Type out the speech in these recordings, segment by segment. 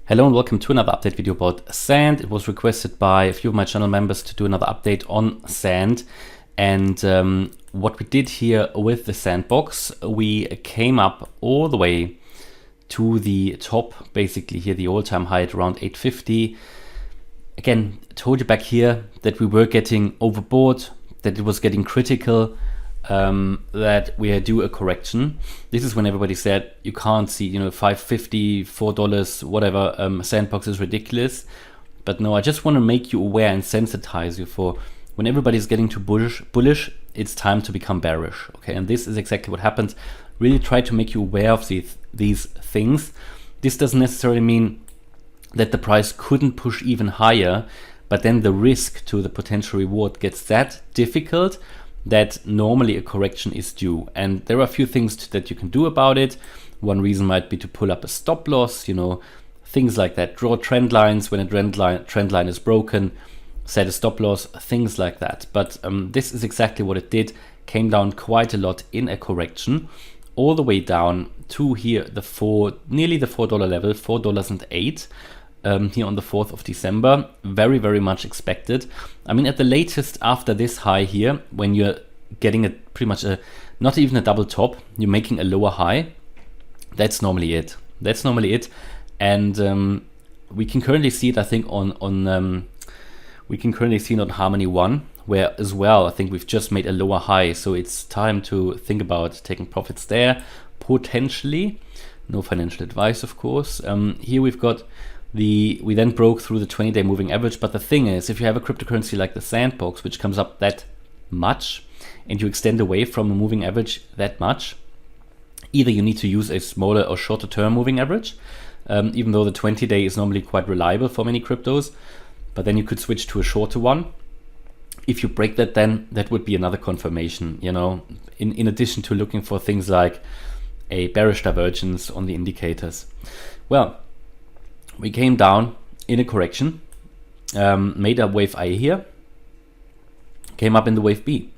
Hello and welcome to another update video about Sand. It was requested by a few of my channel members to do another update on Sand. And what we did here with the Sandbox, we came up all the way to the top, basically here, the all-time high at around 850. Again, told you back here that we were getting overbought, that it was getting critical, that we had do a correction. This is when everybody said you can't see, $5.50, $4, whatever, Sandbox is ridiculous. But no, I just want to make you aware and sensitize you for when everybody's getting too bullish, it's time to become bearish. Okay, and this is exactly what happened. Really try to make you aware of these things. This doesn't necessarily mean that the price couldn't push even higher, but then the risk to the potential reward gets that difficult that normally a correction is due. And there are a few things that you can do about it. One reason might be to pull up a stop loss, things like that. Draw trend lines when a trend line is broken, set a stop loss, things like that. But this is exactly what it did. Came down quite a lot in a correction, all the way down to here, nearly the $4 level, $4.08. Here on the 4th of December, very, very much expected. I mean, at the latest after this high here, when you're getting pretty much not even a double top, you're making a lower high. That's normally it. And we can currently see it, I think, we can currently see it on Harmony 1, where as well, I think we've just made a lower high. So it's time to think about taking profits there, potentially. No financial advice, of course. Here we've got we then broke through the 20-day moving average. But the thing is, if you have a cryptocurrency like the Sandbox, which comes up that much, and you extend away from a moving average that much, either you need to use a smaller or shorter term moving average, even though the 20-day is normally quite reliable for many cryptos, but then you could switch to a shorter one. If you break that, then that would be another confirmation, in addition to looking for things like a bearish divergence on the indicators. Well, we came down in a correction, made a wave A here, came up in the wave B.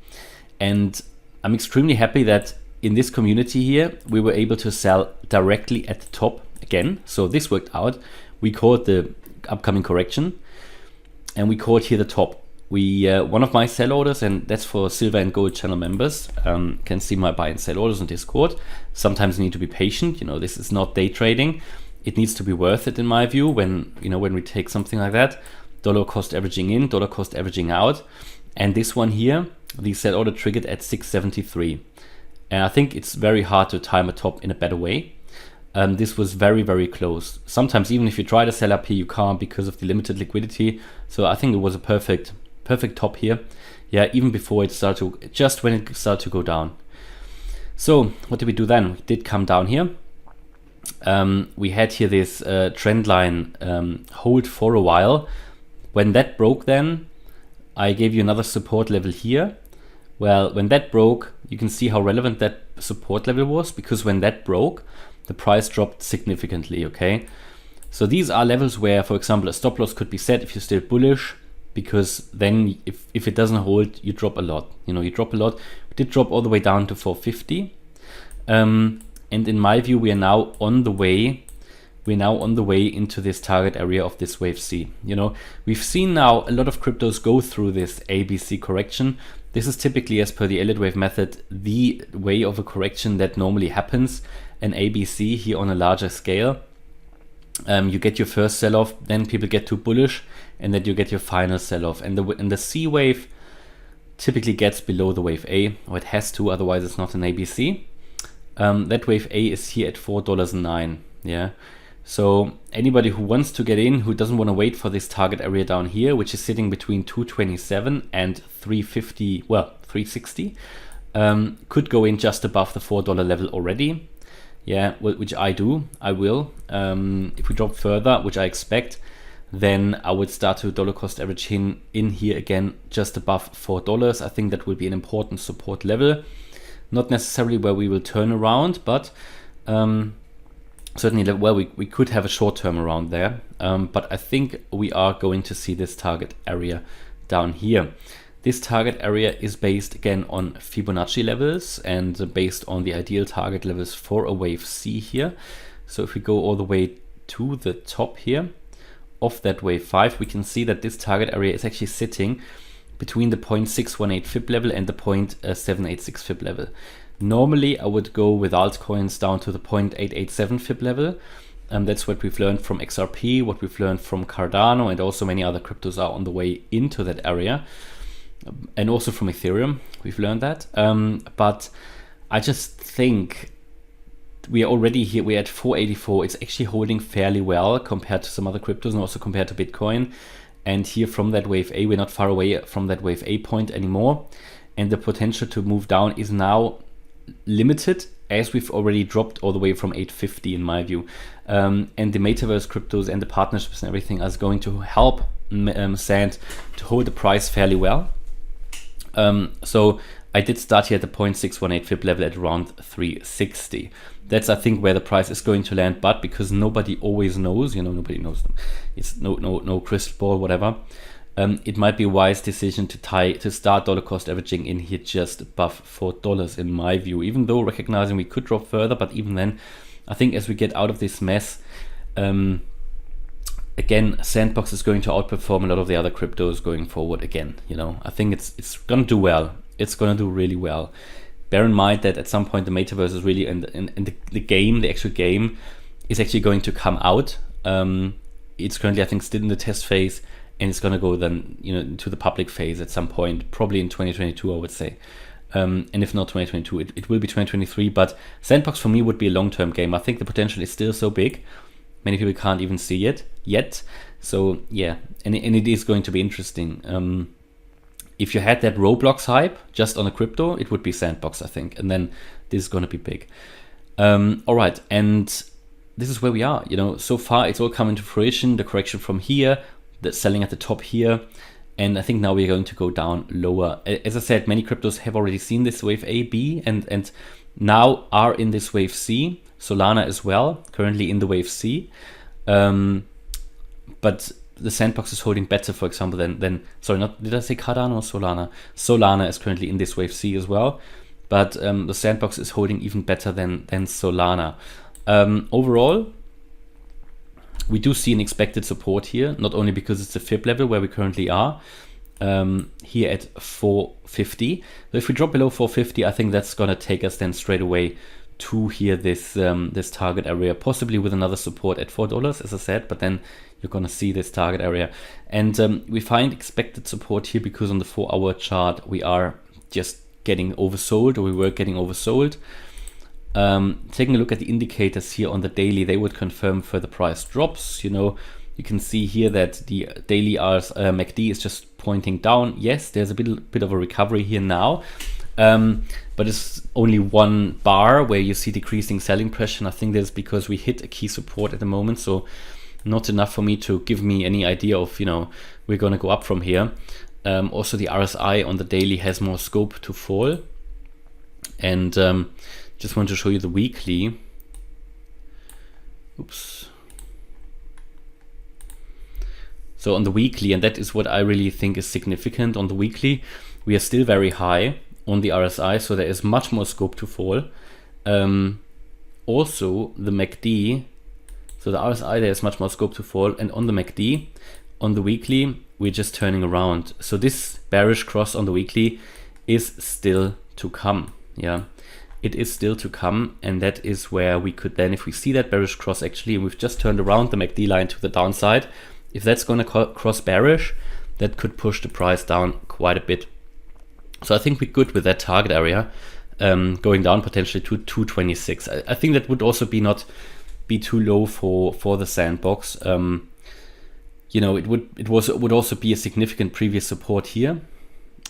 And I'm extremely happy that in this community here, we were able to sell directly at the top again. So this worked out. We called the upcoming correction and we called here the top. One of my sell orders, and that's for silver and gold channel members, can see my buy and sell orders on Discord. Sometimes you need to be patient. This is not day trading. It needs to be worth it in my view when we take something like that. Dollar cost averaging in, dollar cost averaging out. And this one here, the sell order triggered at 673. And I think it's very hard to time a top in a better way. This was very, very close. Sometimes even if you try to sell up here, you can't because of the limited liquidity. So I think it was a perfect top here. Yeah, even before it started just when it started to go down. So what did we do then? We did come down here. We had here this trend line hold for a while. When that broke, then I gave you another support level here. Well, when that broke, you can see how relevant that support level was, because when that broke, the price dropped significantly. Okay, so these are levels where, for example, a stop loss could be set if you're still bullish, because then if it doesn't hold, you drop a lot. You drop a lot. We did drop all the way down to 450. And in my view, we are now on the way. We're now on the way into this target area of this wave C. We've seen now a lot of cryptos go through this ABC correction. This is typically, as per the Elliott wave method, the way of a correction that normally happens. An ABC here on a larger scale. You get your first sell-off, then people get too bullish, and then you get your final sell-off. And the C wave typically gets below the wave A, or it has to, otherwise it's not an ABC. That wave A is here at $4.09. Yeah. So anybody who wants to get in, who doesn't want to wait for this target area down here, which is sitting between 227 and 350, well, 360, could go in just above the $4 level already. Yeah, which I will. If we drop further, which I expect, then I would start to dollar cost average in here again, just above $4. I think that will be an important support level. Not necessarily where we will turn around, but certainly where we could have a short term around there. But I think we are going to see this target area down here. This target area is based again on Fibonacci levels and based on the ideal target levels for a wave C here. So if we go all the way to the top here of that wave 5, we can see that this target area is actually sitting between the 0.618 fib level and the 0.786 fib level. Normally I would go with altcoins down to the 0.887 fib level. That's what we've learned from XRP, what we've learned from Cardano, and also many other cryptos are on the way into that area. And also from Ethereum, we've learned that. But I just think we are already here, we're at 484. It's actually holding fairly well compared to some other cryptos and also compared to Bitcoin. And here from that wave A, we're not far away from that wave A point anymore. And the potential to move down is now limited, as we've already dropped all the way from 850 in my view. And the Metaverse cryptos and the partnerships and everything is going to help Sand to hold the price fairly well. So I did start here at the 0.618 fib level at around 360. That's, I think, where the price is going to land, but because nobody always knows, nobody knows them. It's no crystal ball, whatever. It might be a wise decision to start dollar cost averaging in here just above $4 in my view, even though recognizing we could drop further. But even then, I think as we get out of this mess, again, Sandbox is going to outperform a lot of the other cryptos going forward again. I think it's going to do well. It's going to do really well. Bear in mind that at some point the Metaverse is really in the game, the actual game is actually going to come out. It's currently, I think, still in the test phase, and it's going to go then, to the public phase at some point, probably in 2022, I would say. And if not 2022, it will be 2023. But Sandbox for me would be a long-term game. I think the potential is still so big. Many people can't even see it yet. So yeah, and it is going to be interesting. If you had that Roblox hype just on a crypto, it would be Sandbox, I think. And then this is going to be big. All right. And this is where we are. So far it's all coming to fruition. The correction from here, the selling at the top here. And I think now we're going to go down lower. As I said, many cryptos have already seen this wave A, B, and now are in this wave C. Solana as well, currently in the wave C. But the Sandbox is holding better, for example, than sorry, not did I say Cardano or Solana? Solana is currently in this wave C as well, but the Sandbox is holding even better than Solana. Overall, we do see an expected support here, not only because it's the fib level where we currently are, here at 450. So if we drop below 450, I think that's gonna take us then straight away to here this target area, possibly with another support at $4, as I said, but then you're gonna see this target area. And we find expected support here because on the 4-hour chart we are just getting oversold, or we were getting oversold. Taking a look at the indicators here on the daily, they would confirm further price drops. You can see here that the daily MACD is just pointing down. Yes, there's a bit of a recovery here now, but it's only one bar where you see decreasing selling pressure. And I think that's because we hit a key support at the moment, so not enough for me to give me any idea of we're going to go up from here. Also the RSI on the daily has more scope to fall, and just want to show you the weekly. Oops. So on the weekly, and that is what I really think is significant, on the weekly we are still very high on the RSI, so there is much more scope to fall. Also the MACD, so the RSI, there is much more scope to fall, and on the MACD, on the weekly, we're just turning around. So this bearish cross on the weekly is still to come. Yeah, it is still to come, and that is where we could then, if we see that bearish cross actually, and we've just turned around the MACD line to the downside, if that's going to cross bearish, that could push the price down quite a bit. So I think we're good with that target area, going down potentially to 226. I think that would also not be too low for the Sandbox. It would also be a significant previous support here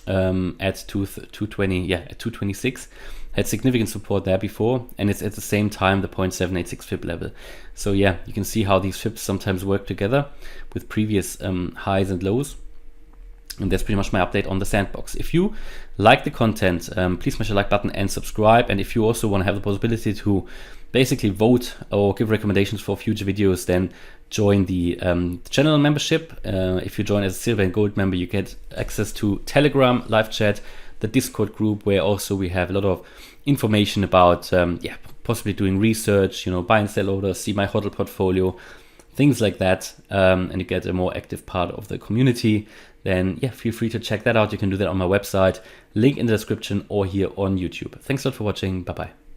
at 220, yeah, at 226. Had significant support there before, and it's at the same time the 0.786 fib level. So yeah, you can see how these fibs sometimes work together with previous highs and lows. And that's pretty much my update on the Sandbox. If you like the content, please smash the like button and subscribe. And if you also want to have the possibility to basically vote or give recommendations for future videos, then join the channel membership. If you join as a silver and gold member, you get access to Telegram, live chat, the Discord group, where also we have a lot of information about possibly doing research, buy and sell orders, see my hodl portfolio, things like that, and you get a more active part of the community, then yeah, feel free to check that out. You can do that on my website, link in the description or here on YouTube. Thanks a lot for watching. Bye bye.